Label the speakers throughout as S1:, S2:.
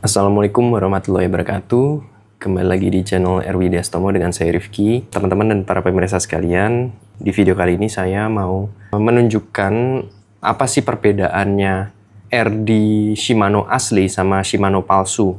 S1: Assalamualaikum warahmatullahi wabarakatuh. Kembali lagi di channel RW Diastomo dengan saya Rifki. Teman-teman dan para pemirsa sekalian, di video kali ini saya mau menunjukkan apa sih perbedaannya RD Shimano asli sama Shimano palsu.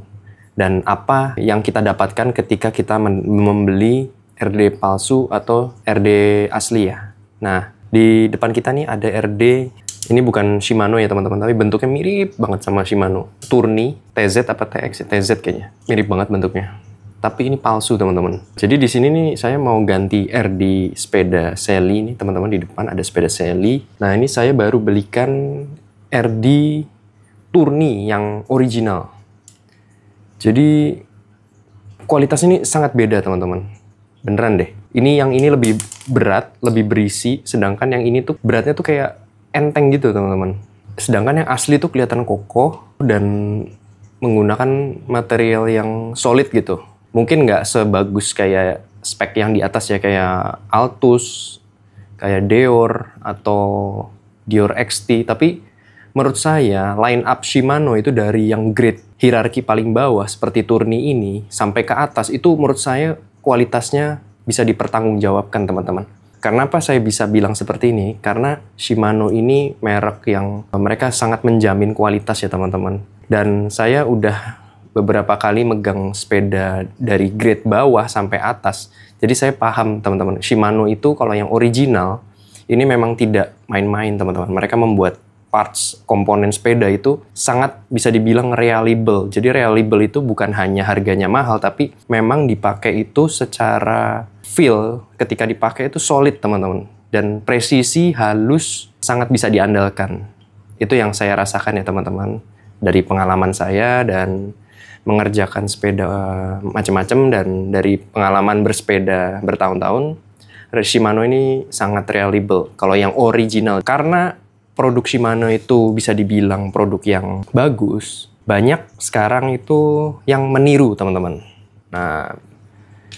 S1: Dan apa yang kita dapatkan ketika kita membeli RD palsu atau RD asli ya. Nah, di depan kita nih ada RD. Ini bukan Shimano ya teman-teman, tapi bentuknya mirip banget sama Shimano. Tourney, TZ apa TX? TZ kayaknya. Mirip banget bentuknya. Tapi ini palsu teman-teman. Jadi di sini nih saya mau ganti RD sepeda Sally nih teman-teman, di depan ada sepeda Sally. Nah ini saya baru belikan RD Tourney yang original. Jadi kualitas ini sangat beda teman-teman. Beneran deh. Yang ini lebih berat, lebih berisi, sedangkan yang ini tuh beratnya tuh kayak enteng gitu teman-teman. Sedangkan yang asli tuh kelihatan kokoh dan menggunakan material yang solid gitu. Mungkin nggak sebagus kayak spek yang di atas ya, kayak Altus, kayak Deore atau Deore XT. Tapi menurut saya line up Shimano itu dari yang grade hierarki paling bawah seperti Tourney ini sampai ke atas itu menurut saya kualitasnya bisa dipertanggungjawabkan teman-teman. Kenapa saya bisa bilang seperti ini? Karena Shimano ini merek yang mereka sangat menjamin kualitas ya teman-teman. Dan saya udah beberapa kali megang sepeda dari grade bawah sampai atas. Jadi saya paham teman-teman, Shimano itu kalau yang original, ini memang tidak main-main teman-teman. Mereka membuat parts, komponen sepeda itu sangat bisa dibilang reliable. Jadi reliable itu bukan hanya harganya mahal, tapi memang dipakai itu secara feel ketika dipakai itu solid teman-teman. Dan presisi, halus, sangat bisa diandalkan. Itu yang saya rasakan ya teman-teman. Dari pengalaman saya dan mengerjakan sepeda macam-macam dan dari pengalaman bersepeda bertahun-tahun, Shimano ini sangat reliable. Kalau yang original, karena produk Shimano itu bisa dibilang produk yang bagus, banyak sekarang itu yang meniru teman-teman. Nah,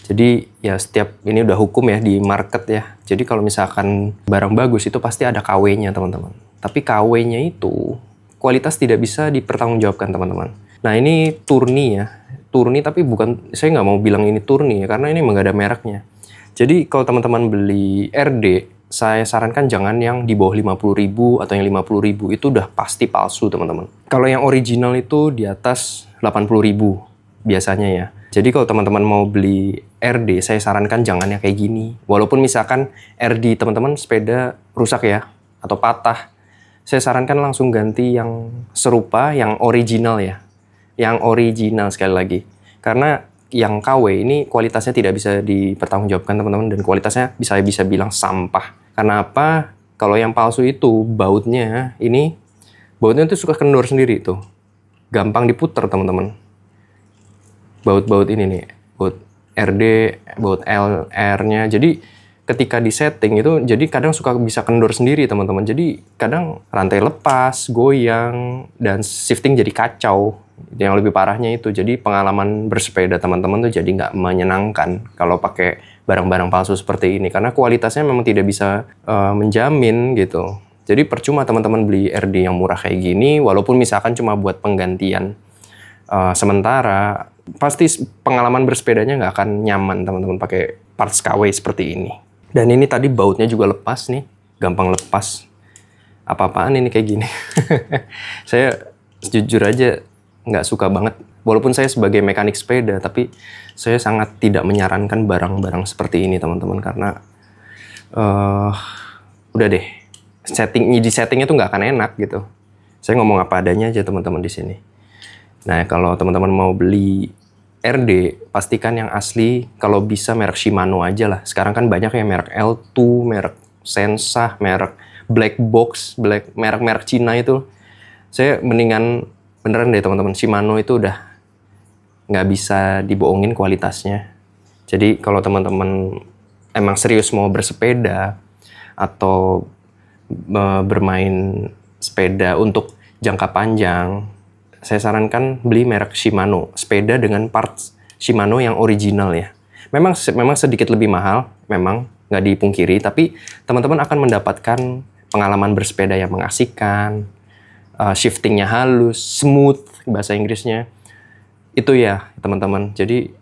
S1: jadi ya setiap ini udah hukum ya di market ya. Jadi kalau misalkan barang bagus itu pasti ada KW-nya teman-teman. Tapi KW-nya itu kualitas tidak bisa dipertanggungjawabkan teman-teman. Nah ini Tourney ya. Tourney tapi bukan, saya nggak mau bilang ini Tourney ya, karena ini nggak ada mereknya. Jadi kalau teman-teman beli RD, saya sarankan jangan yang di bawah 50.000 atau yang 50.000, itu udah pasti palsu teman-teman. Kalau yang original itu di atas 80.000 biasanya ya. Jadi kalau teman-teman mau beli RD, saya sarankan jangan yang kayak gini. Walaupun misalkan RD teman-teman sepeda rusak ya, atau patah, saya sarankan langsung ganti yang serupa, yang original ya. Yang original sekali lagi. Karena yang KW ini kualitasnya tidak bisa dipertanggungjawabkan teman-teman, dan kualitasnya bisa bilang sampah. Karena apa? Kalau yang palsu itu bautnya itu suka kendor sendiri tuh. Gampang diputer teman-teman. Baut-baut ini nih, baut RD, baut LR-nya. Jadi ketika di setting itu jadi kadang suka bisa kendor sendiri teman-teman. Jadi kadang rantai lepas, goyang, dan shifting jadi kacau. Yang lebih parahnya itu, jadi pengalaman bersepeda teman-teman tuh jadi nggak menyenangkan kalau pakai barang-barang palsu seperti ini, karena kualitasnya memang tidak bisa menjamin gitu. Jadi percuma teman-teman beli RD yang murah kayak gini, walaupun misalkan cuma buat penggantian sementara, pasti pengalaman bersepedanya nggak akan nyaman teman-teman pakai parts KW seperti ini. Dan ini tadi bautnya juga lepas nih, gampang lepas. Apa-apaan ini kayak gini. Saya jujur aja nggak suka banget. Walaupun saya sebagai mekanik sepeda, tapi saya sangat tidak menyarankan barang-barang seperti ini teman-teman, karena udah deh, di settingnya tuh nggak akan enak gitu. Saya ngomong apa adanya aja teman-teman di sini. Nah kalau teman-teman mau beli RD, pastikan yang asli, kalau bisa merek Shimano aja lah. Sekarang kan banyak ya merek L2, merek Sensah, merek Black Box, merek-merek Cina itu. Saya mendingan beneran deh teman-teman, Shimano itu udah nggak bisa dibohongin kualitasnya. Jadi kalau teman-teman emang serius mau bersepeda atau bermain sepeda untuk jangka panjang, saya sarankan beli merek Shimano, sepeda dengan parts Shimano yang original ya. Memang sedikit lebih mahal, memang nggak dipungkiri, tapi teman-teman akan mendapatkan pengalaman bersepeda yang mengasihkan, shiftingnya halus, smooth, bahasa Inggrisnya. Itu ya teman-teman. Jadi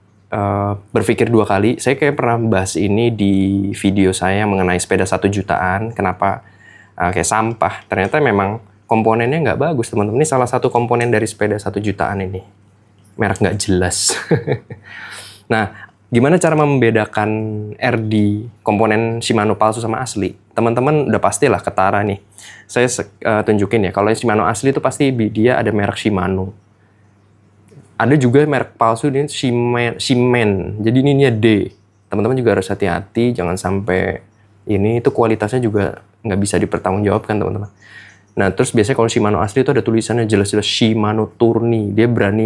S1: berpikir dua kali. Saya kayak pernah bahas ini di video saya mengenai sepeda 1 jutaan. Kenapa kayak sampah? Ternyata memang komponennya nggak bagus teman-teman. Ini salah satu komponen dari sepeda 1 jutaan ini. Merek nggak jelas. Nah, gimana cara membedakan RD komponen Shimano palsu sama asli? Teman-teman udah pastilah ketara nih. Saya tunjukin ya. Kalau Shimano asli itu pasti dia ada merek Shimano. Ada juga merek palsu ini Shimen. Jadi ini D. Teman-teman juga harus hati-hati, jangan sampai ini itu kualitasnya juga nggak bisa dipertanggungjawabkan teman-teman. Nah terus biasanya kalau Shimano asli itu ada tulisannya jelas-jelas Shimano Tourney. Dia berani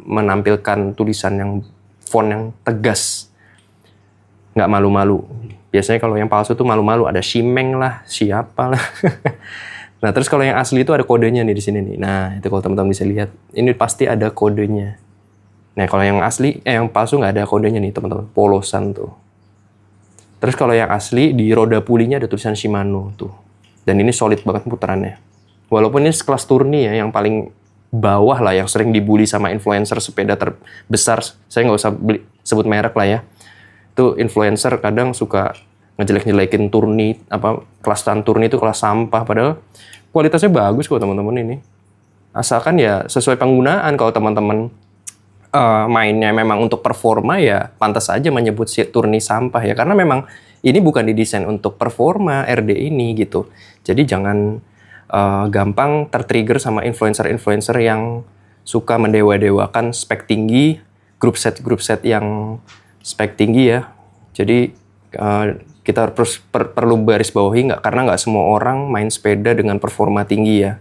S1: menampilkan tulisan yang font yang tegas, nggak malu-malu. Biasanya kalau yang palsu tuh malu-malu, ada Shimeng lah, siapa lah. Nah, terus kalau yang asli itu ada kodenya nih di sini nih. Nah, itu kalau teman-teman bisa lihat, ini pasti ada kodenya. Nah, kalau yang asli, yang palsu nggak ada kodenya nih, teman-teman. Polosan tuh. Terus kalau yang asli, di roda pulinya ada tulisan Shimano tuh. Dan ini solid banget putarannya. Walaupun ini sekelas Tourney ya, yang paling bawah lah, yang sering dibully sama influencer sepeda terbesar. Saya nggak usah sebut merek lah ya. Itu influencer kadang suka ngejelek-jelekin Tourney, kelas Tourney itu kelas sampah, padahal kualitasnya bagus kok teman-teman ini. Asalkan ya sesuai penggunaan. Kalau teman-teman mainnya memang untuk performa ya pantas saja menyebut si Tourney sampah ya. Karena memang ini bukan didesain untuk performa RD ini gitu. Jadi jangan gampang tertrigger sama influencer-influencer yang suka mendewa-dewakan spek tinggi, grup set yang spek tinggi ya. Jadi kita perlu garis bawahi karena nggak semua orang main sepeda dengan performa tinggi ya.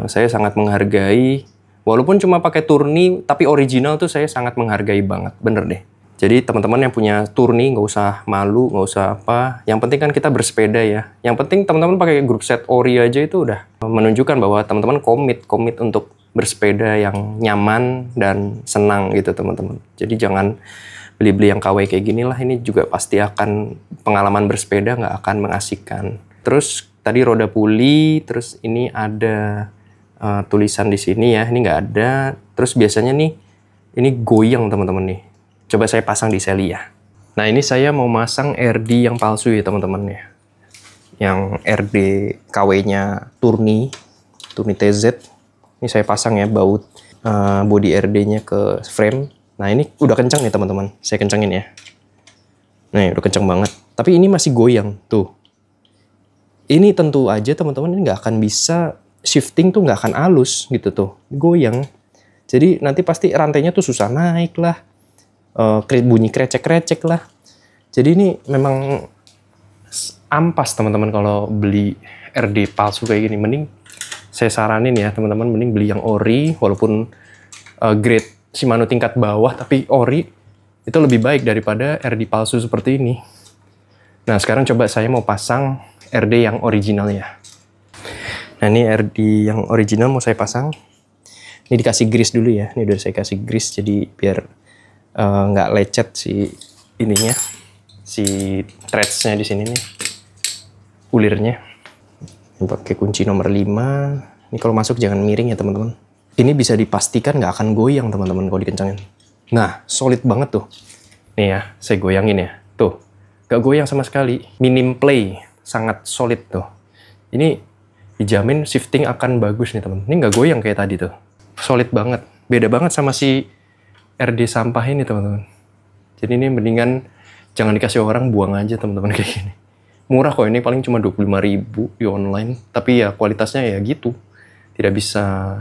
S1: Saya sangat menghargai, walaupun cuma pakai Tourney tapi original tuh saya sangat menghargai banget, bener deh. Jadi teman-teman yang punya Tourney nggak usah malu, nggak usah apa. Yang penting kan kita bersepeda ya. Yang penting teman-teman pakai grup set ori aja itu udah menunjukkan bahwa teman-teman komit untuk bersepeda yang nyaman dan senang gitu teman-teman. Jadi jangan beli-beli yang KW kayak gini lah, ini juga pasti akan pengalaman bersepeda nggak akan mengasihkan. Terus tadi roda puli, terus ini ada tulisan di sini ya, ini nggak ada. Terus biasanya nih, ini goyang teman-teman nih. Coba saya pasang di seli ya. Nah ini saya mau masang RD yang palsu ya teman-teman ya. Yang RD KW-nya Tourney TZ. Ini saya pasang ya, baut body RD-nya ke frame. Nah ini udah kencang nih teman-teman, saya kencangin ya. Nih udah kencang banget, tapi ini masih goyang tuh. Ini tentu aja teman-teman ini nggak akan bisa shifting tuh, nggak akan halus gitu tuh, goyang. Jadi nanti pasti rantainya tuh susah naik lah, bunyi krecek-krecek lah. Jadi ini memang ampas teman-teman kalau beli RD palsu kayak gini. Mending saya saranin ya teman-teman, mending beli yang ori, walaupun grade Shimano tingkat bawah tapi ori itu lebih baik daripada RD palsu seperti ini. Nah sekarang coba saya mau pasang RD yang original ya. Nah ini RD yang original mau saya pasang. Ini dikasih grease dulu ya. Ini udah saya kasih grease jadi biar nggak lecet si ininya, si threads-nya di sini nih, ulirnya. Ini pakai kunci nomor 5. Ini kalau masuk jangan miring ya teman-teman. Ini bisa dipastikan nggak akan goyang teman-teman kalau dikencangin. Nah, solid banget tuh. Nih ya, saya goyangin ya. Tuh, nggak goyang sama sekali. Minim play, sangat solid tuh. Ini dijamin shifting akan bagus nih teman. Ini nggak goyang kayak tadi tuh. Solid banget. Beda banget sama si RD sampah ini teman-teman. Jadi ini mendingan jangan dikasih orang, buang aja teman-teman kayak gini. Murah kok ini, paling cuma 25.000 di online. Tapi ya kualitasnya ya gitu. Tidak bisa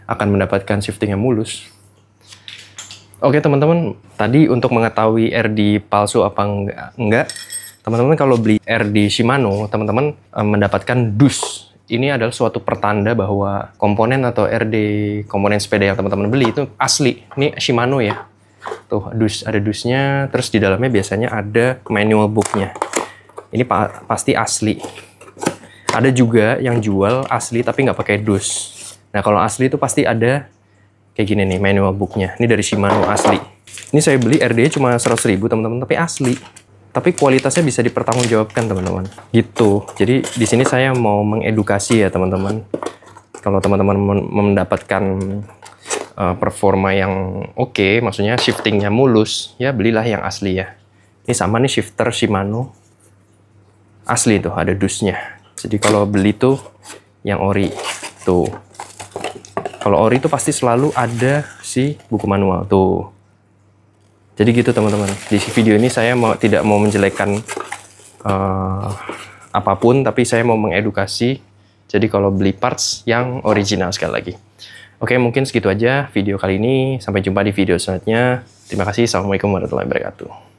S1: akan mendapatkan shifting yang mulus. Oke teman-teman, tadi untuk mengetahui RD palsu apa enggak, teman-teman kalau beli RD Shimano, teman-teman mendapatkan dus. Ini adalah suatu pertanda bahwa komponen atau RD komponen sepeda yang teman-teman beli itu asli. Ini Shimano ya. Tuh, ada dusnya, terus di dalamnya biasanya ada manual booknya. Ini pasti asli. Ada juga yang jual asli tapi nggak pakai dus. Nah kalau asli itu pasti ada kayak gini nih manual booknya. Ini dari Shimano asli. Ini saya beli RD cuma 100.000 teman-teman, tapi asli. Tapi kualitasnya bisa dipertanggungjawabkan teman-teman. Gitu. Jadi di sini saya mau mengedukasi ya teman-teman. Kalau teman-teman mendapatkan performa yang oke, maksudnya shiftingnya mulus, ya belilah yang asli ya. Ini sama nih shifter Shimano. Asli tuh, ada dusnya. Jadi kalau beli tuh yang ori. Tuh. Kalau ori tuh pasti selalu ada si buku manual. Tuh. Jadi gitu teman-teman. Di video ini saya tidak mau menjelekkan apapun, tapi saya mau mengedukasi. Jadi kalau beli parts yang original sekali lagi. Oke, mungkin segitu aja video kali ini. Sampai jumpa di video selanjutnya. Terima kasih. Assalamualaikum warahmatullahi wabarakatuh.